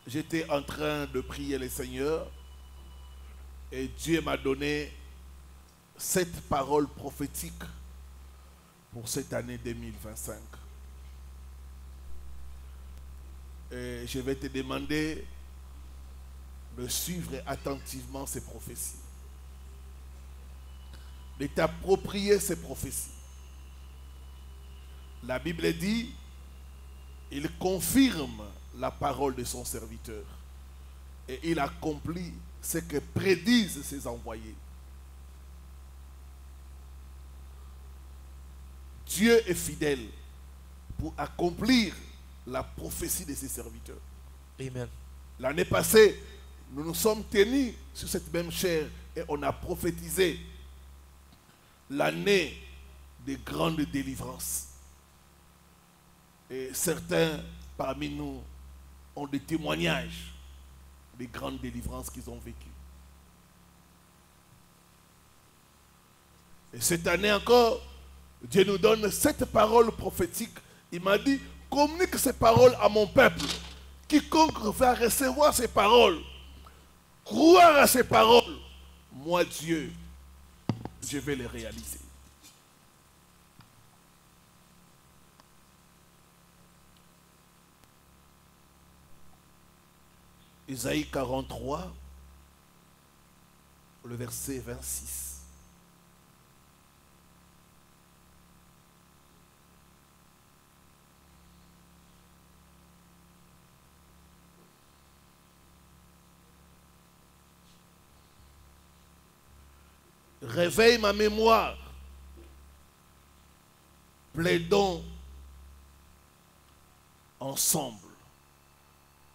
j'étais en train de prier le Seigneur et Dieu m'a donné cette parole prophétique pour cette année 2025. Et je vais te demander de suivre attentivement ces prophéties, de t'approprier ces prophéties. La Bible dit, il confirme la parole de son serviteur et il accomplit ce que prédisent ses envoyés. Dieu est fidèle pour accomplir la prophétie de ses serviteurs. Amen. L'année passée, nous nous sommes tenus sur cette même chair et on a prophétisé l'année de grande délivrance. Et certains parmi nous ont des témoignages des grandes délivrances qu'ils ont vécues. Et cette année encore, Dieu nous donne cette parole prophétique. Il m'a dit, communique ces paroles à mon peuple. Quiconque va recevoir ces paroles, croire à ces paroles, moi Dieu, je vais les réaliser. Isaïe 43, le verset 26. Réveille ma mémoire, plaidons ensemble.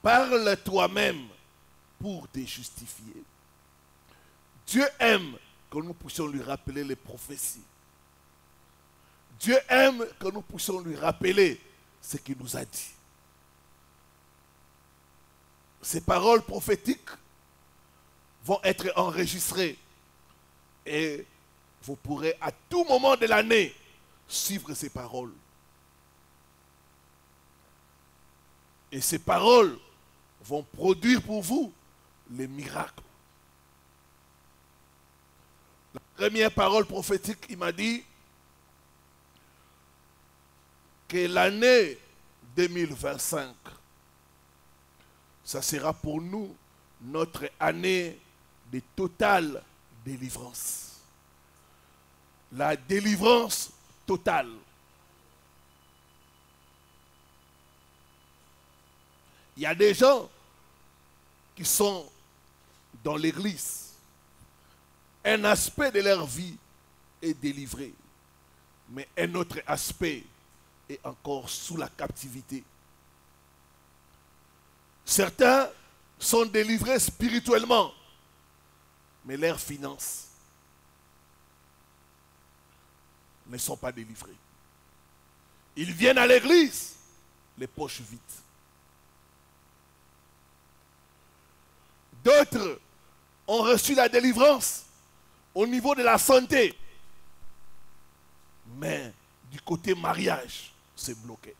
Parle toi-même pour te justifier. Dieu aime que nous puissions lui rappeler les prophéties. Dieu aime que nous puissions lui rappeler ce qu'il nous a dit. Ces paroles prophétiques vont être enregistrées et vous pourrez à tout moment de l'année suivre ces paroles. Et ces paroles vont produire pour vous les miracles. La première parole prophétique, il m'a dit que l'année 2025, ça sera pour nous notre année de totale délivrance. La délivrance totale. Il y a des gens qui sont dans l'église. Un aspect de leur vie est délivré, mais un autre aspect est encore sous la captivité. Certains sont délivrés spirituellement, mais leurs finances ne sont pas délivrées. Ils viennent à l'église, les poches vides. D'autres ont reçu la délivrance au niveau de la santé. Mais du côté mariage, c'est bloqué.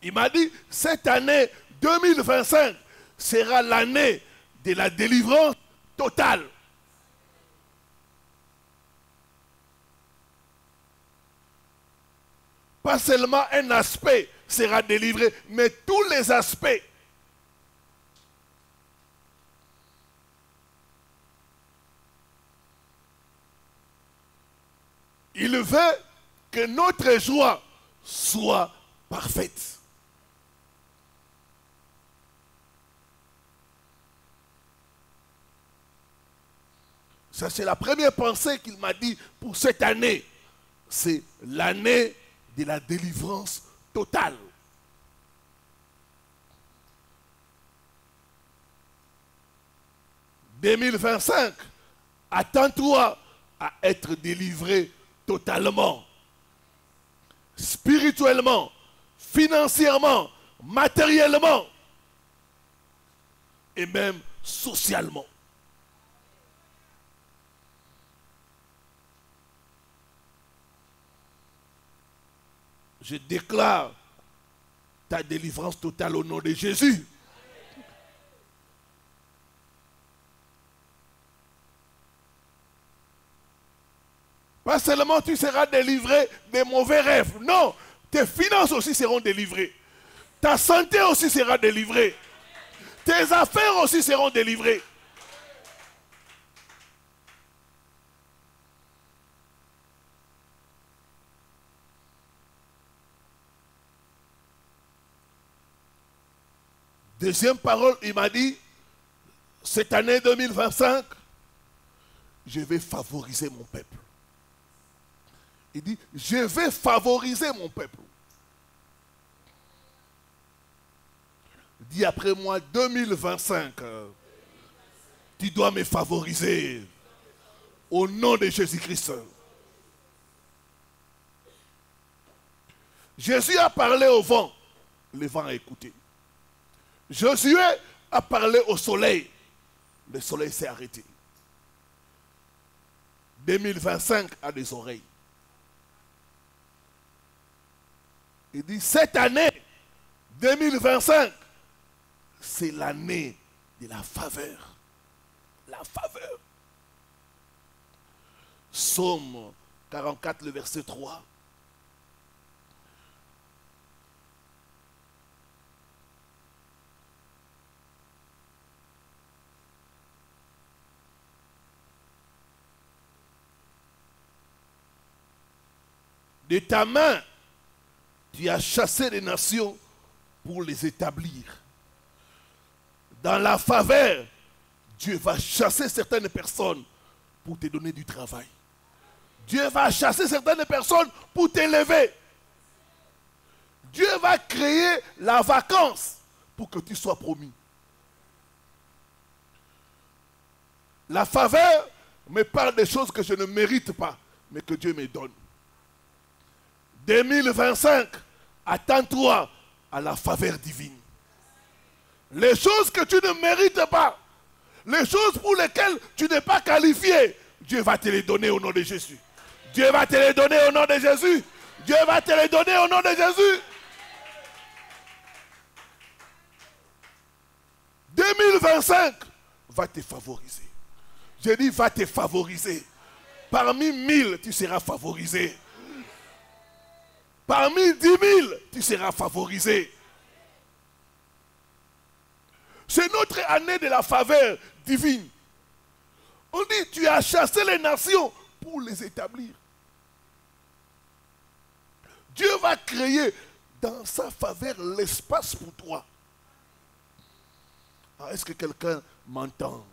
Il m'a dit, cette année 2025 sera l'année de la délivrance totale. Pas seulement un aspect sera délivré, mais tous les aspects. Il veut que notre joie soit parfaite. Ça, c'est la première pensée qu'il m'a dit pour cette année. C'est l'année de la délivrance totale. « 2025, attends-toi à être délivré totalement, spirituellement, financièrement, matériellement et même socialement. Je déclare ta délivrance totale au nom de Jésus. Pas seulement tu seras délivré des mauvais rêves. Non, tes finances aussi seront délivrées. Ta santé aussi sera délivrée. Tes affaires aussi seront délivrées. Deuxième parole, il m'a dit, cette année 2025, je vais favoriser mon peuple. Il dit, je vais favoriser mon peuple. Dis après moi, 2025, tu dois me favoriser au nom de Jésus-Christ. Jésus a parlé au vent, le vent a écouté. Josué a parlé au soleil, le soleil s'est arrêté. 2025 a des oreilles. Il dit, cette année, 2025, c'est l'année de la faveur. La faveur. Psaume 44, le verset 3. De ta main, tu as chassé les nations pour les établir. Dans la faveur, Dieu va chasser certaines personnes pour te donner du travail. Dieu va chasser certaines personnes pour t'élever. Dieu va créer la vacance pour que tu sois promis. La faveur me parle des choses que je ne mérite pas, mais que Dieu me donne. 2025, attends-toi à la faveur divine. Les choses que tu ne mérites pas, les choses pour lesquelles tu n'es pas qualifié, Dieu va te les donner au nom de Jésus. Dieu va te les donner au nom de Jésus. Dieu va te les donner au nom de Jésus. 2025 va te favoriser. Je dis va te favoriser. Parmi 1000, tu seras favorisé. Parmi 10 000, tu seras favorisé. C'est notre année de la faveur divine. On dit, tu as chassé les nations pour les établir. Dieu va créer dans sa faveur l'espace pour toi. Est-ce que quelqu'un m'entend?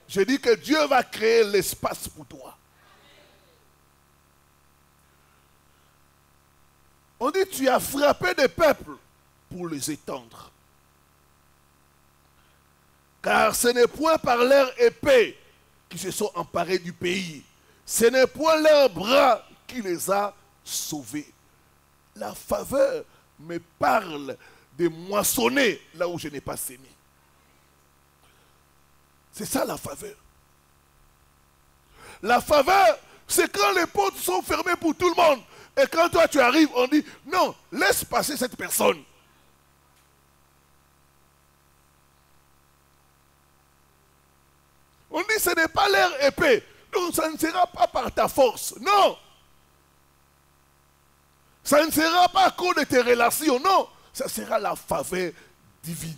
Je dis que Dieu va créer l'espace pour toi. On dit, tu as frappé des peuples pour les étendre. Car ce n'est point par leur épée qu'ils se sont emparés du pays. Ce n'est point leur bras qui les a sauvés. La faveur me parle de moissonner là où je n'ai pas sémé. C'est ça la faveur. La faveur, c'est quand les portes sont fermées pour tout le monde. Et quand toi tu arrives, on dit, non, laisse passer cette personne. On dit, ce n'est pas leur épée. Donc ça ne sera pas par ta force. Non. Ça ne sera pas à cause de tes relations. Non. Ça sera la faveur divine.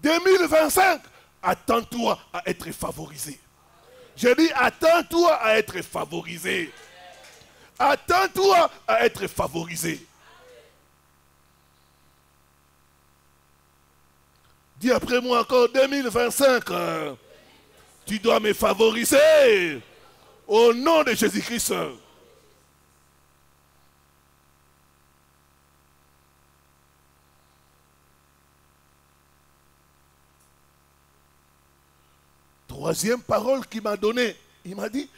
2025, attends-toi à être favorisé. Je dis, attends-toi à être favorisé. Attends-toi à être favorisé. Dis après moi encore, 2025, tu dois me favoriser au nom de Jésus-Christ. Troisième parole qu'il m'a donnée, il m'a dit,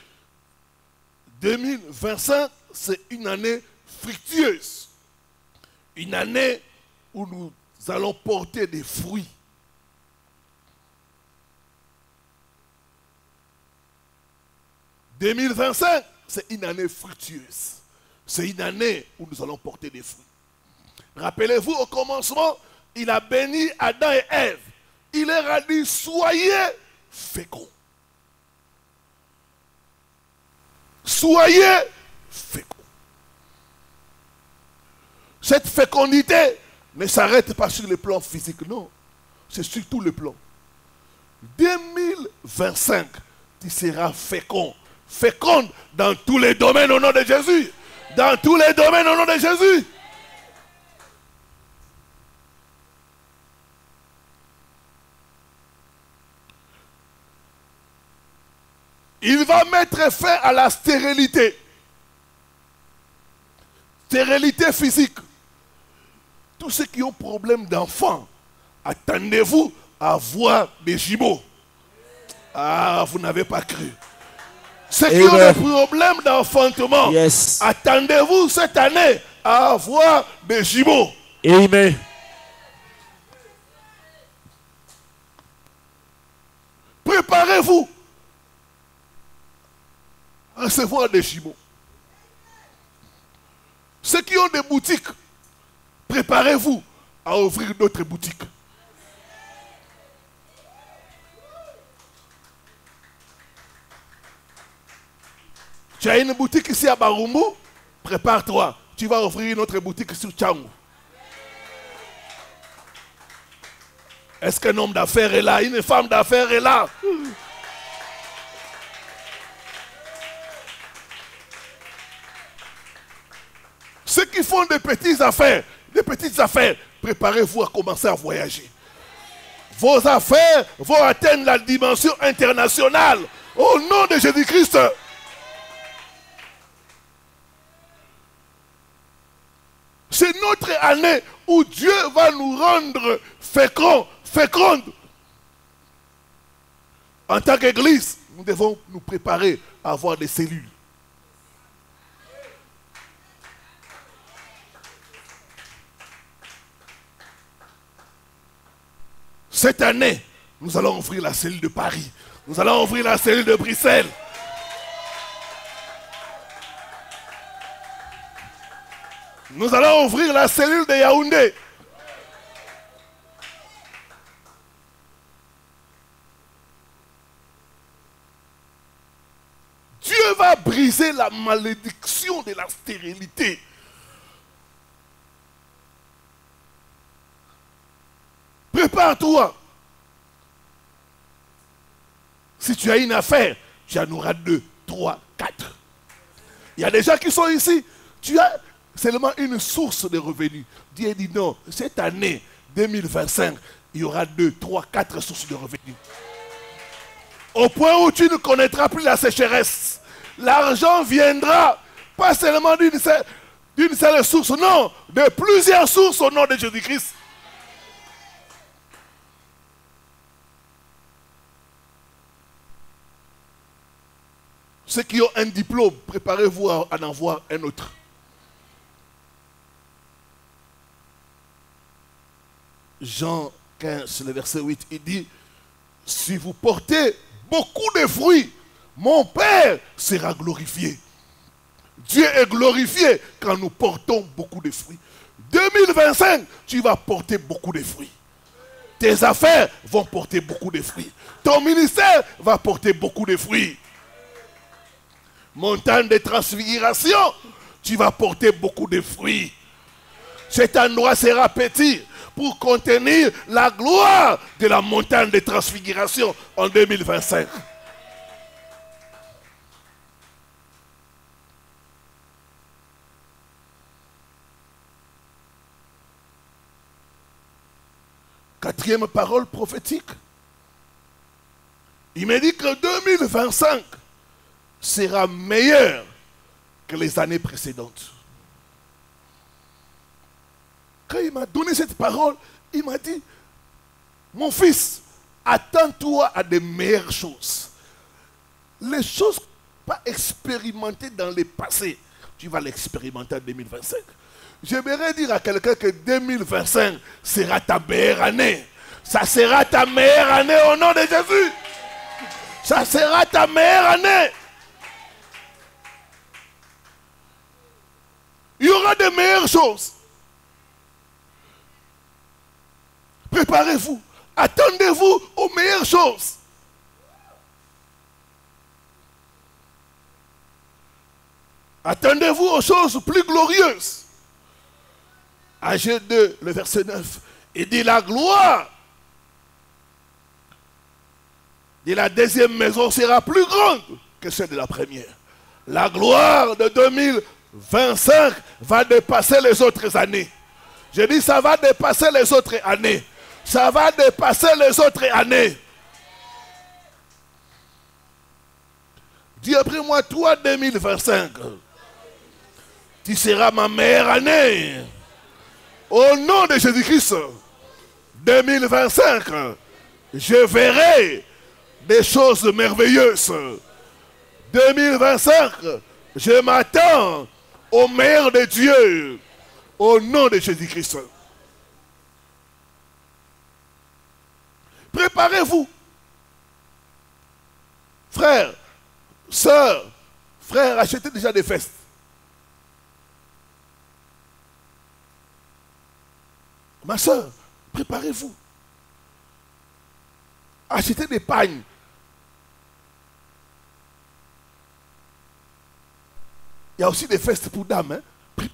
2025, c'est une année fructueuse. Une année où nous allons porter des fruits. « 2025, c'est une année fructueuse. C'est une année où nous allons porter des fruits. Rappelez-vous, au commencement, il a béni Adam et Ève. Il leur a dit, soyez féconds. Soyez féconds. Cette fécondité ne s'arrête pas sur le plan physique, non. C'est sur tout le plan. 2025, tu seras fécond. Féconde dans tous les domaines au nom de Jésus. Dans tous les domaines au nom de Jésus. Il va mettre fin à la stérilité. Stérilité physique. Tous ceux qui ont problème d'enfants, attendez-vous à voir des jumeaux. Ah, vous n'avez pas cru. Ceux qui ont des problèmes d'enfantement, attendez-vous cette année à avoir des jumeaux. Amen. Préparez-vous à recevoir des jumeaux. Ceux qui ont des boutiques, préparez-vous à ouvrir d'autres boutiques. Tu as une boutique ici à Barumbu, prépare-toi. Tu vas ouvrir une autre boutique sur Tchangou. Est-ce qu'un homme d'affaires est là? Une femme d'affaires est là? Ceux qui font des petites affaires, préparez-vous à commencer à voyager. Vos affaires vont atteindre la dimension internationale au nom de Jésus-Christ. C'est notre année où Dieu va nous rendre fécondes. En tant qu'Église, nous devons nous préparer à avoir des cellules. Cette année, nous allons ouvrir la cellule de Paris. Nous allons ouvrir la cellule de Bruxelles. Nous allons ouvrir la cellule de Yaoundé. Dieu va briser la malédiction de la stérilité. Prépare-toi. Si tu as une affaire, tu en auras 2, 3, 4. Il y a des gens qui sont ici. Tu as seulement une source de revenus. Dieu dit non, cette année 2025, il y aura 2, 3, 4 sources de revenus. Au point où tu ne connaîtras plus la sécheresse. L'argent viendra, pas seulement d'une seule source, non, de plusieurs sources au nom de Jésus-Christ. Ceux qui ont un diplôme, préparez-vous à en avoir un autre. Jean 15, le verset 8, il dit, si vous portez beaucoup de fruits, mon Père sera glorifié. Dieu est glorifié quand nous portons beaucoup de fruits. 2025, tu vas porter beaucoup de fruits. Tes affaires vont porter beaucoup de fruits. Ton ministère va porter beaucoup de fruits. Montagne de transfiguration, tu vas porter beaucoup de fruits. Cet endroit sera petit pour contenir la gloire de la montagne de transfiguration en 2025. Quatrième parole prophétique. Il me dit que 2025 sera meilleur que les années précédentes. Quand il m'a donné cette parole, il m'a dit, mon fils, attends-toi à de meilleures choses. Les choses pas expérimentées dans le passé, tu vas l'expérimenter en 2025. J'aimerais dire à quelqu'un que 2025 sera ta meilleure année. Ça sera ta meilleure année au nom de Jésus. Ça sera ta meilleure année. Il y aura de meilleures choses. préparez-vous. Attendez-vous aux meilleures choses. Attendez-vous aux choses plus glorieuses. Agé 2, le verset 9. Il dit la gloire de la deuxième maison sera plus grande que celle de la première. La gloire de 2025 va dépasser les autres années. Je dis ça va dépasser les autres années. Ça va dépasser les autres années. Dis après moi, toi 2025, tu seras ma meilleure année. Au nom de Jésus-Christ, 2025, je verrai des choses merveilleuses. 2025, je m'attends au meilleur de Dieu. Au nom de Jésus-Christ. Préparez-vous. Frères, sœurs, frères, achetez déjà des vestes. Ma soeur, préparez-vous. Achetez des pagnes. Il y a aussi des vestes pour dames. Hein?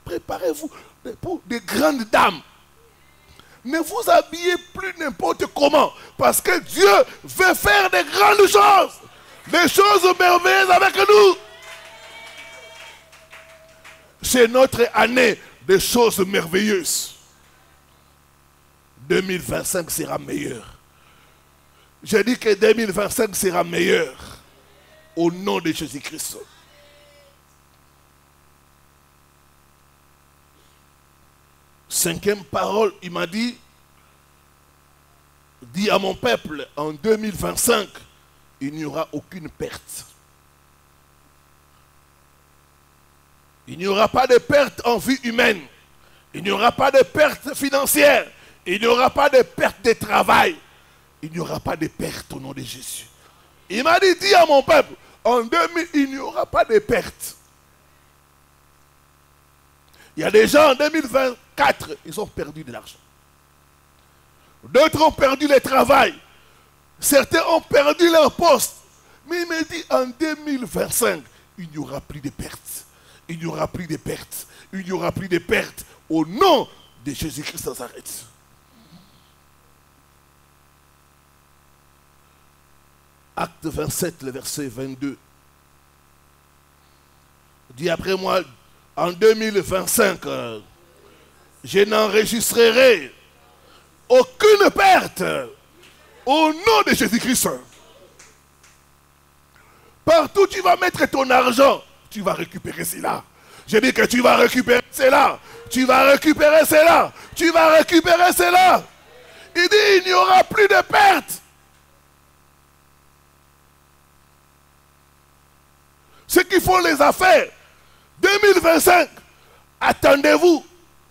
Préparez-vous pour des grandes dames. Ne vous habillez plus n'importe comment. Parce que Dieu veut faire des grandes choses. Des choses merveilleuses avec nous. C'est notre année de choses merveilleuses. 2025 sera meilleur. Je dis que 2025 sera meilleur. Au nom de Jésus-Christ. Cinquième parole, il m'a dit, dis à mon peuple, en 2025, il n'y aura aucune perte. Il n'y aura pas de perte en vie humaine. Il n'y aura pas de perte financière. Il n'y aura pas de perte de travail. Il n'y aura pas de perte au nom de Jésus. Il m'a dit, dis à mon peuple, en 2000, il n'y aura pas de perte. Il y a des gens en 2024, ils ont perdu de l'argent. D'autres ont perdu le travail. Certains ont perdu leur poste. Mais il me dit, en 2025, il n'y aura plus de pertes. Il n'y aura plus de pertes. Il n'y aura plus de pertes. Au nom de Jésus-Christ de Nazareth. Acte 27, le verset 22. Dis après moi, en 2025, je n'enregistrerai aucune perte au nom de Jésus-Christ. Partout tu vas mettre ton argent, tu vas récupérer cela. Je dis que tu vas récupérer cela. Tu vas récupérer cela. Tu vas récupérer cela. Il dit, il n'y aura plus de perte. Ceux qui font les affaires, 2025, attendez-vous,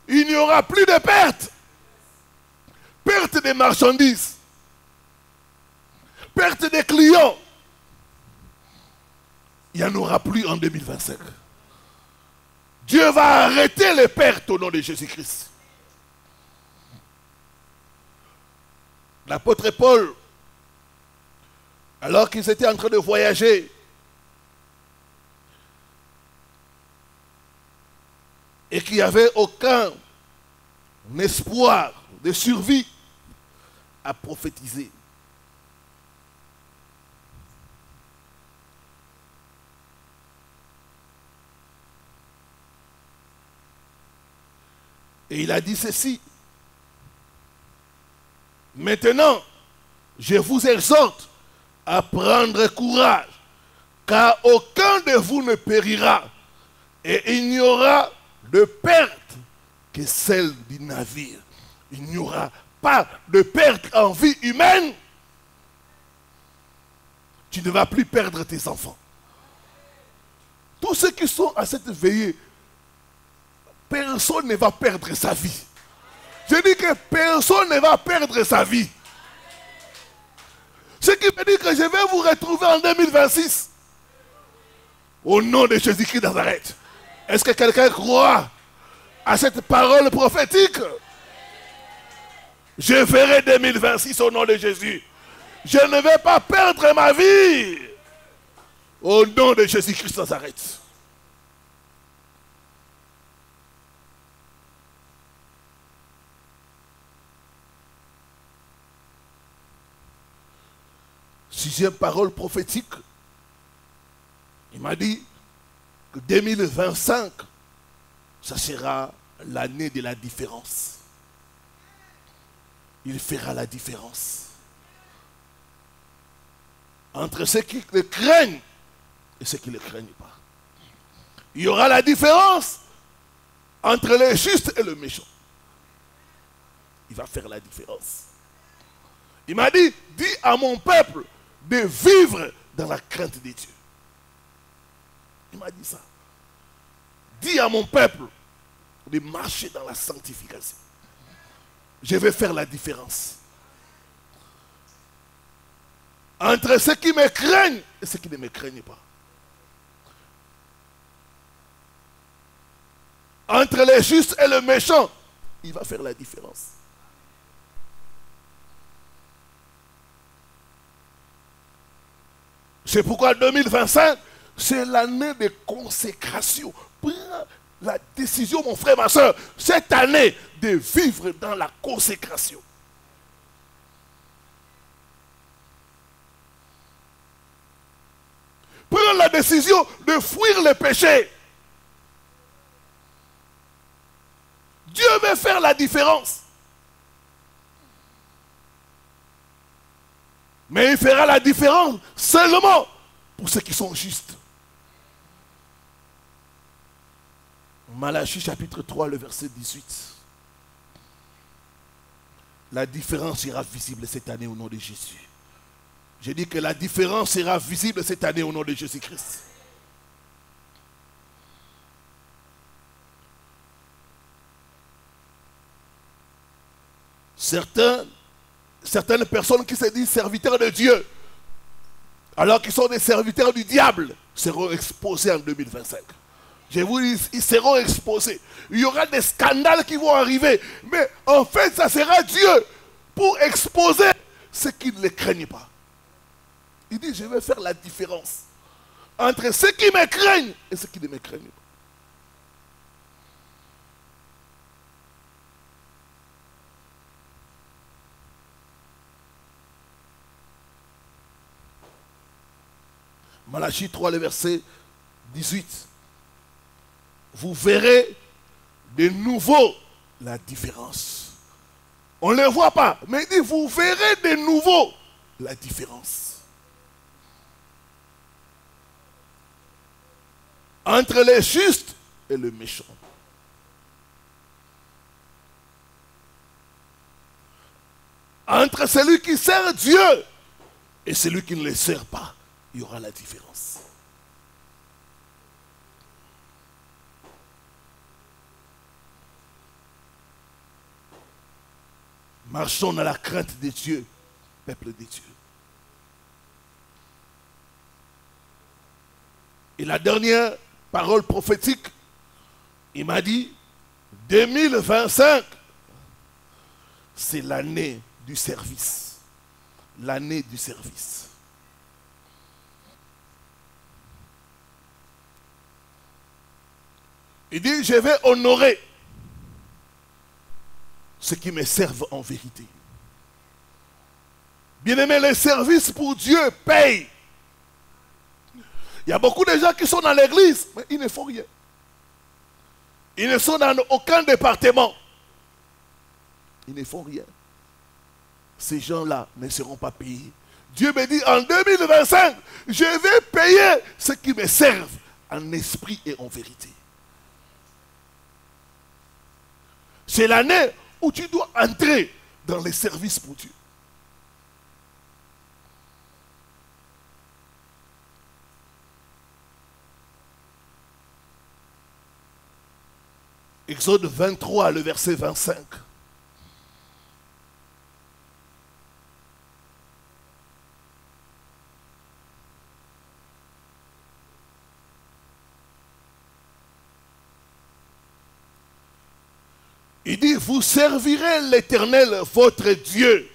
il n'y aura plus de perte. Perte des marchandises. Perte des clients. Il n'y en aura plus en 2025. Dieu va arrêter les pertes au nom de Jésus-Christ. L'apôtre Paul, alors qu'ils étaient en train de voyager, et qu'il n'y avait aucun espoir de survie, à prophétiser. Et il a dit ceci. Maintenant, je vous exhorte à prendre courage, car aucun de vous ne périra, et il n'y aura de perte que celle du navire. Il n'y aura pas de perte en vie humaine. Tu ne vas plus perdre tes enfants. Tous ceux qui sont à cette veillée, personne ne va perdre sa vie. Je dis que personne ne va perdre sa vie. Ce qui veut dire que je vais vous retrouver en 2026. Au nom de Jésus-Christ de Nazareth. Est-ce que quelqu'un croit à cette parole prophétique? Je verrai 2026 au nom de Jésus. Je ne vais pas perdre ma vie. Au nom de Jésus-Christ de Nazareth. Sixième parole prophétique. Il m'a dit que 2025, ça sera l'année de la différence. Il fera la différence entre ceux qui le craignent et ceux qui ne le craignent pas. Il y aura la différence entre les justes et le méchant. Il va faire la différence. Il m'a dit, dis à mon peuple de vivre dans la crainte de Dieu. Il m'a dit ça. Dis à mon peuple de marcher dans la sanctification. Je vais faire la différence entre ceux qui me craignent et ceux qui ne me craignent pas. Entre les justes et le méchant, il va faire la différence. C'est pourquoi 2025, c'est l'année de consécration. Prends la décision, mon frère, ma soeur, cette année, de vivre dans la consécration. Prends la décision de fuir le péché. Dieu veut faire la différence. Mais il fera la différence seulement pour ceux qui sont justes. Malachie chapitre 3, le verset 18. La différence sera visible cette année au nom de Jésus. J'ai dit que la différence sera visible cette année au nom de Jésus-Christ. Certaines personnes qui se disent serviteurs de Dieu, alors qu'ils sont des serviteurs du diable, seront exposés en 2025. Je vous dis, ils seront exposés. Il y aura des scandales qui vont arriver. Mais en fait, ça sera Dieu pour exposer ceux qui ne le craignent pas. Il dit, je vais faire la différence entre ceux qui me craignent et ceux qui ne me craignent pas. Malachie 3, le verset 18. Vous verrez de nouveau la différence. On ne le voit pas, mais il dit, vous verrez de nouveau la différence entre les justes et le méchant. Entre celui qui sert Dieu et celui qui ne le sert pas, il y aura la différence. Marchons dans la crainte de Dieu, peuple de Dieu. Et la dernière parole prophétique, il m'a dit, 2025, c'est l'année du service. L'année du service. Il dit, je vais honorer ceux qui me servent en vérité. Bien-aimé, les services pour Dieu payent. Il y a beaucoup de gens qui sont dans l'église, mais ils ne font rien. Ils ne sont dans aucun département. Ils ne font rien. Ces gens-là ne seront pas payés. Dieu me dit, en 2025, je vais payer ceux qui me servent en esprit et en vérité. C'est l'année où tu dois entrer dans les services pour Dieu. Exode 23, le verset 25. Il dit, vous servirez l'Éternel, votre Dieu,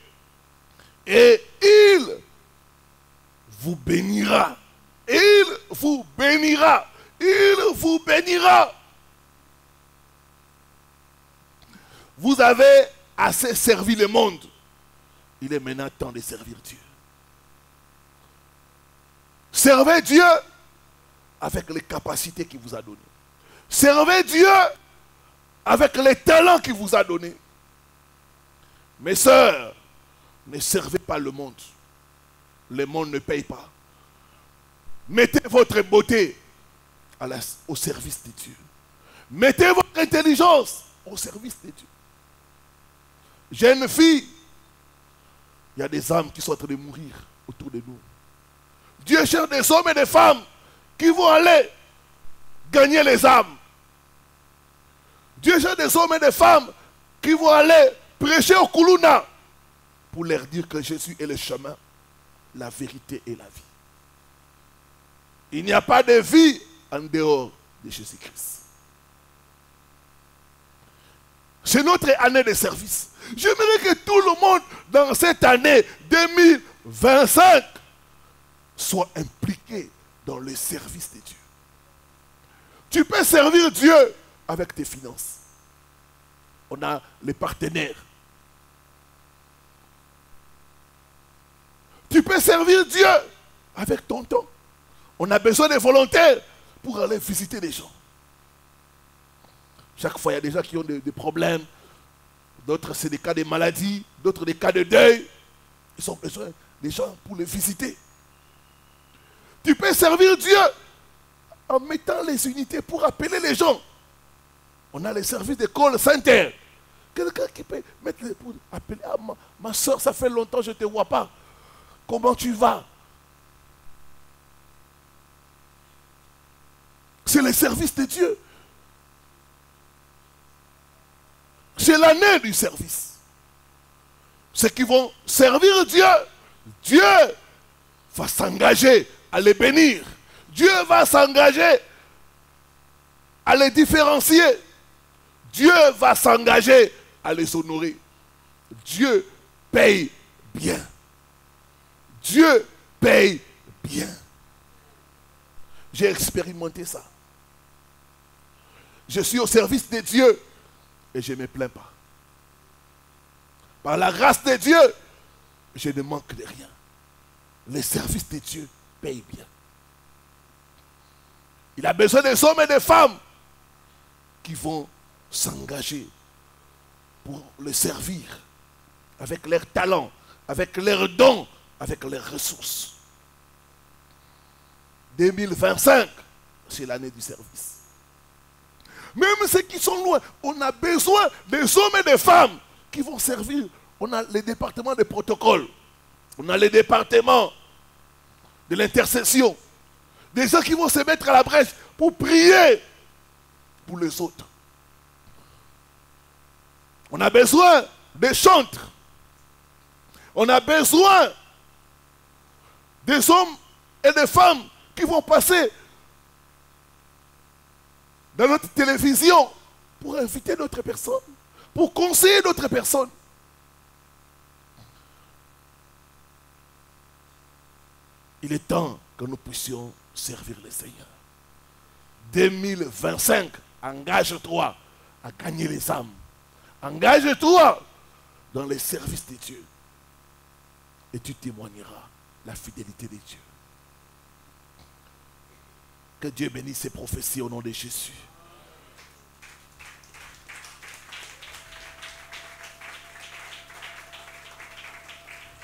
et il vous bénira. Il vous bénira. Il vous bénira. Vous avez assez servi le monde. Il est maintenant temps de servir Dieu. Servez Dieu avec les capacités qu'il vous a données. Servez Dieu avec les talents qu'il vous a donnés. Mes sœurs, ne servez pas le monde. Le monde ne paye pas. Mettez votre beauté au service de Dieu. Mettez votre intelligence au service de Dieu. Jeune fille, il y a des âmes qui sont en train de mourir autour de nous. Dieu cherche des hommes et des femmes qui vont aller gagner les âmes. Dieu cherche des hommes et des femmes qui vont aller prêcher au Koulouna pour leur dire que Jésus est le chemin, la vérité et la vie. Il n'y a pas de vie en dehors de Jésus-Christ. C'est notre année de service. J'aimerais que tout le monde dans cette année 2025 soit impliqué dans le service de Dieu. Tu peux servir Dieu avec tes finances. On a les partenaires. Tu peux servir Dieu avec ton temps. On a besoin de volontaires pour aller visiter les gens. Chaque fois, il y a des gens qui ont des problèmes. D'autres, c'est des cas de maladie. D'autres, des cas de deuil. Ils ont besoin des gens pour les visiter. Tu peux servir Dieu en mettant les unités pour appeler les gens. On a les services de call center. Quelqu'un qui peut mettre pour appeler. Ah, ma soeur, ça fait longtemps que je ne te vois pas. Comment tu vas? C'est le service de Dieu. C'est l'année du service. Ceux qui vont servir Dieu, Dieu va s'engager à les bénir. Dieu va s'engager à les différencier. Dieu va s'engager à les honorer. Dieu paye bien. Dieu paye bien. J'ai expérimenté ça. Je suis au service de Dieu et je ne me plains pas. Par la grâce de Dieu, je ne manque de rien. Le service de Dieu paye bien. Il a besoin des hommes et des femmes qui vont s'engager pour le servir avec leurs talents, avec leurs dons, avec leurs ressources. 2025, c'est l'année du service. Même ceux qui sont loin, on a besoin des hommes et des femmes qui vont servir. On a les départements de protocole. On a les départements de l'intercession. Des gens qui vont se mettre à la brèche pour prier pour les autres. On a besoin des chantres. On a besoin des hommes et des femmes qui vont passer dans notre télévision pour inviter d'autres personnes, pour conseiller d'autres personnes. Il est temps que nous puissions servir le Seigneur. 2025, engage-toi à gagner les âmes. Engage-toi dans les services de Dieu. Et tu témoigneras la fidélité de Dieu. Que Dieu bénisse ces prophéties au nom de Jésus.